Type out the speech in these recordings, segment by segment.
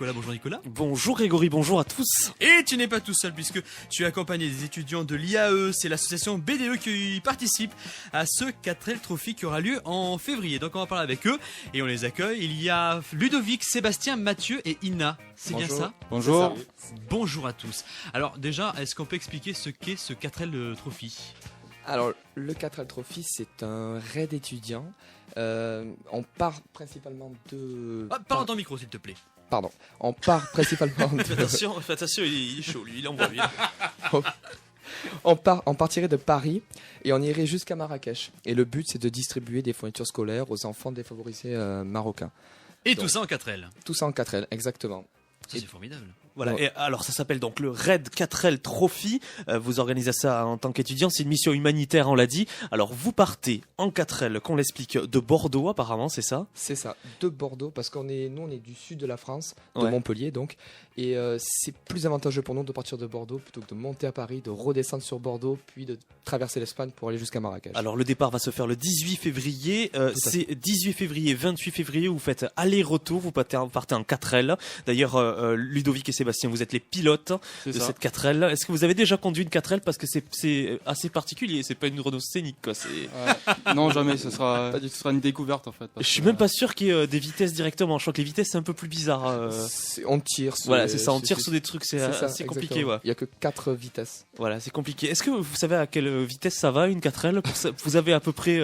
Nicolas. Bonjour Nicolas. Bonjour Grégory, bonjour à tous. Et tu n'es pas tout seul puisque tu es accompagné des étudiants de l'IAE, c'est l'association BDE qui participe à ce 4L Trophy qui aura lieu en février. Donc on va parler avec eux et on les accueille. Il y a Ludovic, Sébastien, Mathieu et Ina. C'est bien ça? Bonjour. Bonjour à tous. Alors déjà, est-ce qu'on peut expliquer ce qu'est ce 4L Trophy? Alors, le 4L Trophy, c'est un raid étudiant. On part principalement de... Parle dans ton micro s'il te plaît. Pardon. On part principalement de... Fais attention, il est chaud lui, il envoie lui. On partirait de Paris et on irait jusqu'à Marrakech. Et le but, c'est de distribuer des fournitures scolaires aux enfants défavorisés marocains. Et Donc, tout ça en 4L. Tout ça en 4L, exactement. Ça c'est formidable. Voilà, et alors ça s'appelle donc le Raid 4L Trophy. Vous organisez ça en tant qu'étudiant, c'est une mission humanitaire, on l'a dit. Alors vous partez en 4L, qu'on l'explique, de Bordeaux apparemment, c'est ça? C'est ça, de Bordeaux, parce nous on est du sud de la France, de Ouais. Montpellier donc, et c'est plus avantageux pour nous de partir de Bordeaux plutôt que de monter à Paris, de redescendre sur Bordeaux, puis de traverser l'Espagne pour aller jusqu'à Marrakech. Alors le départ va se faire le 18 février, c'est 18 février, 28 février, vous faites aller-retour, vous partez en 4L. D'ailleurs Ludovic et Sébastien, vous êtes les pilotes de cette 4L. Est-ce que vous avez déjà conduit une 4L? Parce que c'est assez particulier, c'est pas une Renault scénique quoi. Non, jamais, ce sera une découverte en fait. Je suis même pas sûr qu'il y ait des vitesses directement, je crois que les vitesses c'est un peu plus bizarre. On tire sur... Voilà, c'est ça, on tire sur des trucs, c'est ça, assez compliqué. exactement. Ouais. Il n'y a que 4 vitesses. Voilà, c'est compliqué. Est-ce que vous savez à quelle vitesse ça va une 4L Vous avez à peu près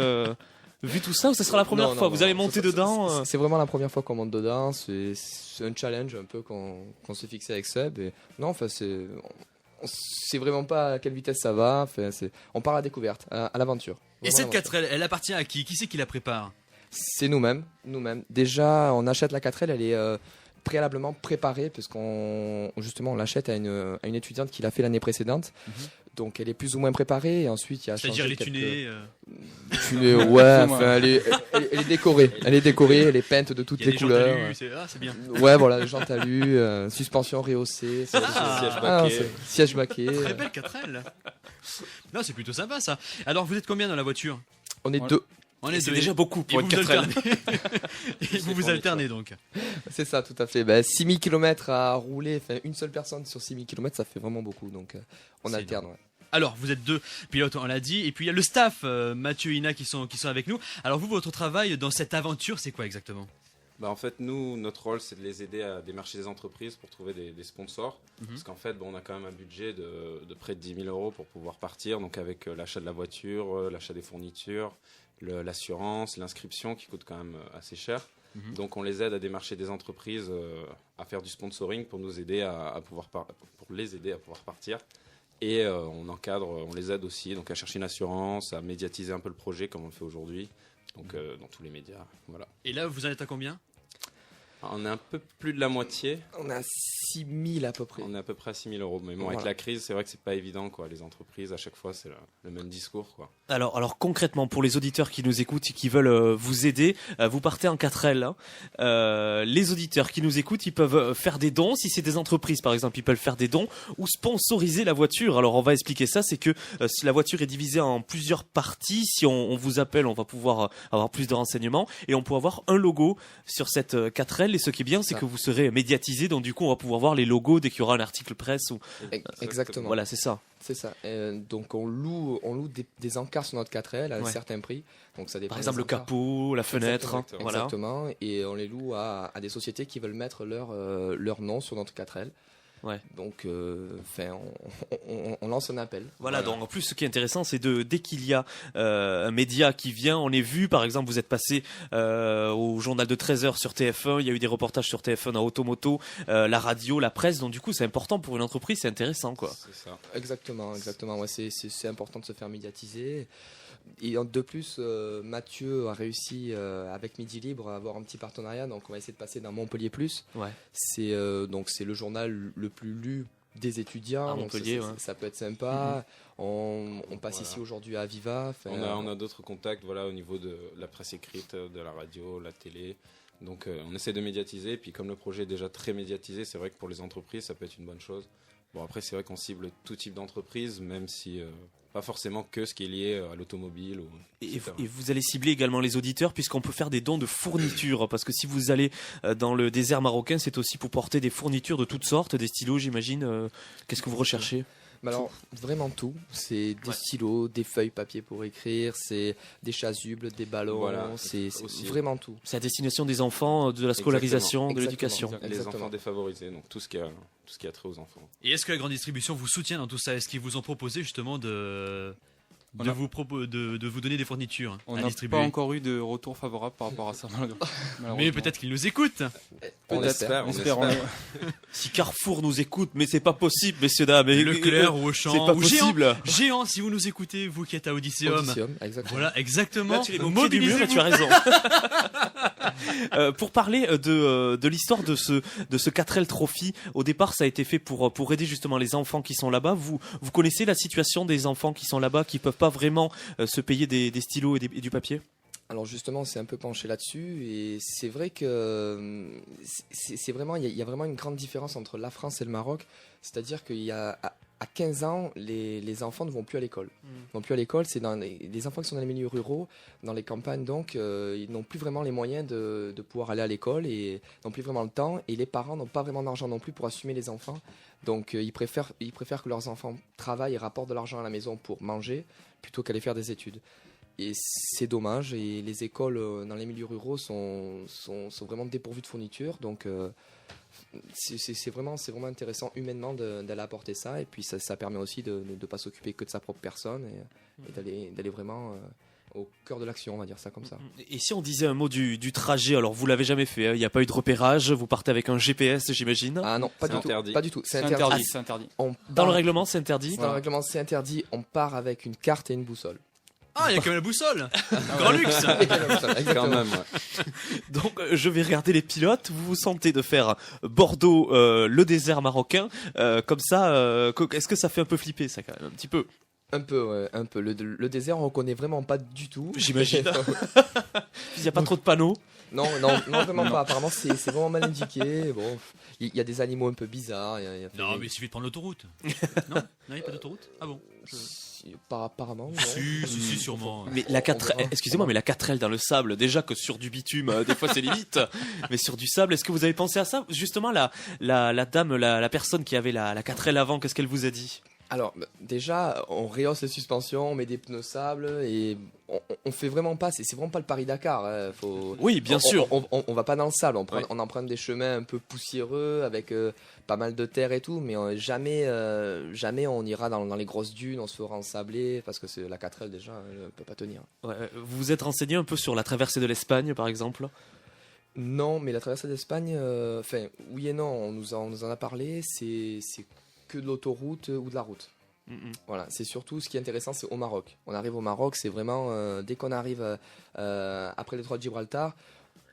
vu tout ça ou ça sera la première fois? Vous allez monter dedans C'est vraiment la première fois qu'on monte dedans, c'est un challenge un peu qu'on s'est fixé avec Seb. Et non, enfin, on sait vraiment pas à quelle vitesse ça va, enfin, on part à la découverte, à l'aventure. Et Vraiment cette l'aventure. 4L, elle appartient à qui? Qui c'est qui la prépare? C'est nous-mêmes. Déjà, on achète la 4L, elle est préalablement préparée, parce qu'on l'achète à une étudiante qui l'a fait l'année précédente. Donc elle est plus ou moins préparée, et ensuite il y a C'est-à-dire changé les tunés. tunée, ouais, enfin, elle est décorée. Elle est décorée, elle est peinte de toutes Il y a les des gens couleurs. talus, c'est bien. Ouais, voilà, les gens talus, suspension rehaussée, siège baquet. Très belle 4L. Non, c'est plutôt sympa ça. Alors vous êtes combien dans la voiture? On est deux. On est c'est deux. déjà beaucoup pour Et une vous 4L. Et vous vous alternez donc. C'est ça, tout à fait. 6000 km à rouler, enfin une seule personne sur 6000 km, ça fait vraiment beaucoup. Donc on C'est alterne. énorme. Alors, vous êtes deux pilotes, on l'a dit, et puis il y a le staff, Mathieu et Ina, qui sont avec nous. Alors vous, votre travail dans cette aventure, c'est quoi exactement? En fait, nous, notre rôle, c'est de les aider à démarcher des entreprises pour trouver des sponsors. Parce qu'en fait, on a quand même un budget de près de 10 000 euros pour pouvoir partir. Donc avec l'achat de la voiture, l'achat des fournitures, l'assurance, l'inscription qui coûte quand même assez cher. Donc on les aide à démarcher des entreprises, à faire du sponsoring pour nous aider pour les aider à pouvoir partir. Et on encadre, on les aide aussi donc à chercher une assurance, à médiatiser un peu le projet comme on le fait aujourd'hui. Donc dans tous les médias, voilà. Et là, vous en êtes à combien? On est un peu plus de la moitié. On a 6000 à peu près. On est à peu près à 6 000 euros. Mais bon, avec la crise, c'est vrai que c'est pas évident, quoi. Les entreprises, à chaque fois, c'est le même discours, quoi. Alors concrètement, pour les auditeurs qui nous écoutent et qui veulent vous aider, vous partez en 4L. Les auditeurs qui nous écoutent, ils peuvent faire des dons. Si c'est des entreprises, par exemple, ils peuvent faire des dons ou sponsoriser la voiture. Alors on va expliquer ça, c'est que si la voiture est divisée en plusieurs parties, si on vous appelle, on va pouvoir avoir plus de renseignements et on peut avoir un logo sur cette 4L. Et ce qui est bien, c'est que vous serez médiatisé, donc du coup on va pouvoir voir les logos dès qu'il y aura un article presse. Exactement. Voilà, c'est ça. C'est ça. Donc on loue des encarts sur notre 4L à un certain prix. Donc ça dépend. Par exemple des le encarts. capot, la fenêtre. Exactement. Et on les loue à des sociétés qui veulent mettre leur nom sur notre 4L. Ouais. Donc, on lance un appel. Voilà, donc en plus ce qui est intéressant c'est dès qu'il y a un média qui vient, on est vu, par exemple vous êtes passé au journal de 13h sur TF1, il y a eu des reportages sur TF1 dans Automoto, la radio, la presse, donc du coup c'est important pour une entreprise, c'est intéressant quoi. C'est ça. Exactement. Ouais, c'est important de se faire médiatiser. Et de plus, Mathieu a réussi avec Midi Libre à avoir un petit partenariat, donc on va essayer de passer dans Montpellier Plus. Ouais. C'est le journal le plus lu des étudiants. À Montpellier, donc ça peut être sympa. On passe ici aujourd'hui à Aviva. On a d'autres contacts, voilà, au niveau de la presse écrite, de la radio, la télé. Donc on essaie de médiatiser. Puis comme le projet est déjà très médiatisé, c'est vrai que pour les entreprises, ça peut être une bonne chose. Bon, après, c'est vrai qu'on cible tout type d'entreprise, même si pas forcément que ce qui est lié à l'automobile. Et vous allez cibler également les auditeurs, puisqu'on peut faire des dons de fournitures. Parce que si vous allez dans le désert marocain, c'est aussi pour porter des fournitures de toutes sortes, des stylos, j'imagine. Qu'est-ce que vous recherchez ? Alors, vraiment tout. C'est des stylos, des feuilles papier pour écrire, c'est des chasubles, des ballons, Voilà, c'est aussi. vraiment tout. C'est à destination des enfants, de la scolarisation, de Exactement. l'éducation. Les Exactement. enfants défavorisés, donc tout ce qui a trait aux enfants. Et est-ce que la grande distribution vous soutient dans tout ça? Est-ce qu'ils vous ont proposé justement de vous donner des fournitures On à n'a distribuer? pas encore eu de retour favorable par rapport à ça, malheureusement. Mais peut-être qu'ils nous écoutent. On espère. on espère. Si Carrefour nous écoute, mais c'est pas possible, messieurs dames. Mais Leclerc ou Auchan c'est pas ou possible. Géant, si vous nous écoutez, vous qui êtes à Odysseum. Odysseum, exactement. Voilà, exactement. Là, tu les mets au pied du mur et tu as raison. Pour parler de l'histoire de ce 4L Trophy, au départ, ça a été fait pour aider justement les enfants qui sont là-bas. Vous connaissez la situation des enfants qui sont là-bas, qui peuvent pas vraiment se payer des stylos et du papier? Alors justement, c'est un peu penché là-dessus et c'est vrai que c'est vraiment il y a vraiment une grande différence entre la France et le Maroc. C'est-à-dire qu'il y a à 15 ans, les enfants ne vont plus à l'école. Ils vont plus à l'école, c'est dans les enfants qui sont dans les milieux ruraux, dans les campagnes donc, ils n'ont plus vraiment les moyens de pouvoir aller à l'école et n'ont plus vraiment le temps et les parents n'ont pas vraiment d'argent non plus pour assumer les enfants. Donc ils préfèrent que leurs enfants travaillent et rapportent de l'argent à la maison pour manger plutôt qu'aller faire des études. Et c'est dommage, et les écoles dans les milieux ruraux sont vraiment dépourvues de fournitures, donc c'est vraiment intéressant humainement d'aller apporter ça, et puis ça permet aussi de ne pas s'occuper que de sa propre personne, et d'aller vraiment au cœur de l'action, on va dire ça comme ça. Et si on disait un mot du trajet, alors vous l'avez jamais fait, il n'y a pas eu de repérage, vous partez avec un GPS, j'imagine? Ah non, C'est interdit. pas du tout, c'est C'est interdit. interdit, c'est interdit. Dans le règlement, c'est interdit? Dans le règlement, c'est interdit, on part avec une carte et une boussole. Ah, il y a quand même la boussole. Grand luxe. Quand Exactement. même, ouais. Donc je vais regarder les pilotes, vous vous sentez de faire Bordeaux, le désert marocain, comme ça, est-ce que ça fait un peu flipper ça quand même, un petit peu? Un peu, ouais, un peu. Le désert, on connaît vraiment pas du tout. J'imagine. Il n'y a pas trop de panneaux? Non, vraiment pas. Apparemment, c'est vraiment mal indiqué. Bon, il y a des animaux un peu bizarres. Non, mais il suffit de prendre l'autoroute. Non, il n'y a pas d'autoroute. Ah bon? Apparemment, non. Si, sûrement. Mais la 4L, verra. excusez-moi, mais la 4L dans le sable, déjà que sur du bitume, des fois c'est limite, mais sur du sable, est-ce que vous avez pensé à ça? Justement, la dame, la personne qui avait la 4L avant, qu'est-ce qu'elle vous a dit? Alors, déjà, on rehausse les suspensions, on met des pneus sable et on fait vraiment pas. C'est vraiment pas le Paris-Dakar. Hein. Oui, bien sûr. On va pas dans le sable. Ouais. On emprunte des chemins un peu poussiéreux avec pas mal de terre et tout, mais jamais on ira dans les grosses dunes, on se fera ensabler parce que la 4L déjà, elle peut pas tenir. Ouais, vous vous êtes renseigné un peu sur la traversée de l'Espagne, par exemple? Non, mais la traversée d'Espagne, enfin, oui et non, on nous en a parlé. C'est que de l'autoroute ou de la route. Voilà, c'est surtout ce qui est intéressant, c'est au Maroc. On arrive au Maroc, c'est vraiment dès qu'on arrive après le détroit de Gibraltar,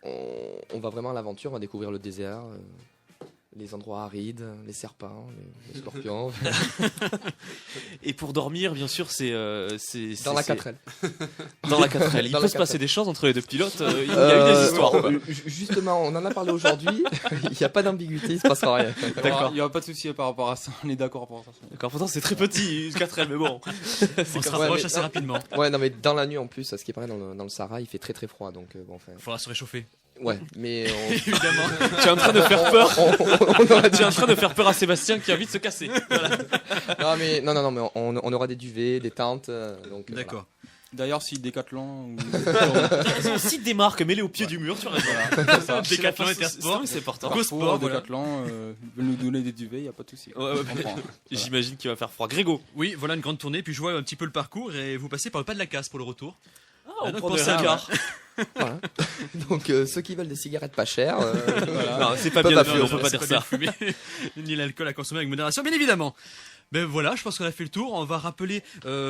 on va vraiment à l'aventure, on va découvrir le désert, les endroits arides, les serpents, les scorpions. Et pour dormir, bien sûr, c'est Dans la 4L. Dans la 4L. Il Dans peut la se passer 4L. des choses entre les deux pilotes. Il y a eu des histoires. Quoi. Justement, on en a parlé aujourd'hui. Il n'y a pas d'ambiguïté, il se passera rien. D'accord. Il n'y aura pas de souci par rapport à ça, on est d'accord par rapport à ça. D'accord. Pourtant, c'est très petit, une 4L, mais bon. On se rapproche assez rapidement. Ouais, non, mais dans la nuit en plus, ce qui est pareil dans le Sahara, il fait très très froid. Donc, bon, enfin. Il faudra se réchauffer. Ouais, mais. Évidemment. Tu es en train de faire peur. on aura Tu es en train de faire peur à Sébastien qui a envie de se casser. Voilà. non, mais on aura des duvets, des tentes. Donc, D'accord. D'ailleurs, si Decathlon ou... Ils ont aussi des marques, mets-les au pied du mur, tu raison. Decathlon Intersport. C'est important. Carrefour, Carrefour, voilà. Decathlon, veulent nous donner des duvets, il n'y a pas de souci. Ouais, On prend. J'imagine qu'il va faire froid. Grégo. Oui, voilà une grande tournée. Puis je vois un petit peu le parcours et vous passez par le pas de la casse pour le retour. On donc prend pour des ça, regards. Voilà. Donc, ceux qui veulent des cigarettes pas chères. Non, c'est pas Peut bien. pas On fumer, peut pas dire C'est ça. bien fumer, ni l'alcool à consommer avec modération, bien évidemment. Ben voilà, je pense qu'on a fait le tour. On va rappeler,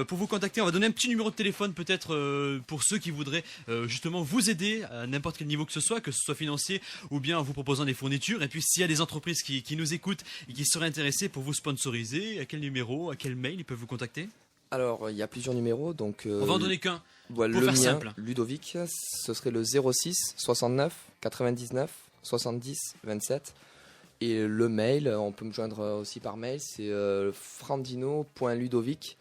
pour vous contacter, on va donner un petit numéro de téléphone peut-être pour ceux qui voudraient justement vous aider à n'importe quel niveau que ce soit financier ou bien en vous proposant des fournitures. Et puis s'il y a des entreprises qui nous écoutent et qui seraient intéressées pour vous sponsoriser, à quel numéro, à quel mail ils peuvent vous contacter? Alors, il y a plusieurs numéros. Donc, On va en donner qu'un. voilà, pour le faire mien, simple. Ludovic, ce serait le 06 69 99 70 27. Et le mail, on peut me joindre aussi par mail, c'est frandino.ludovic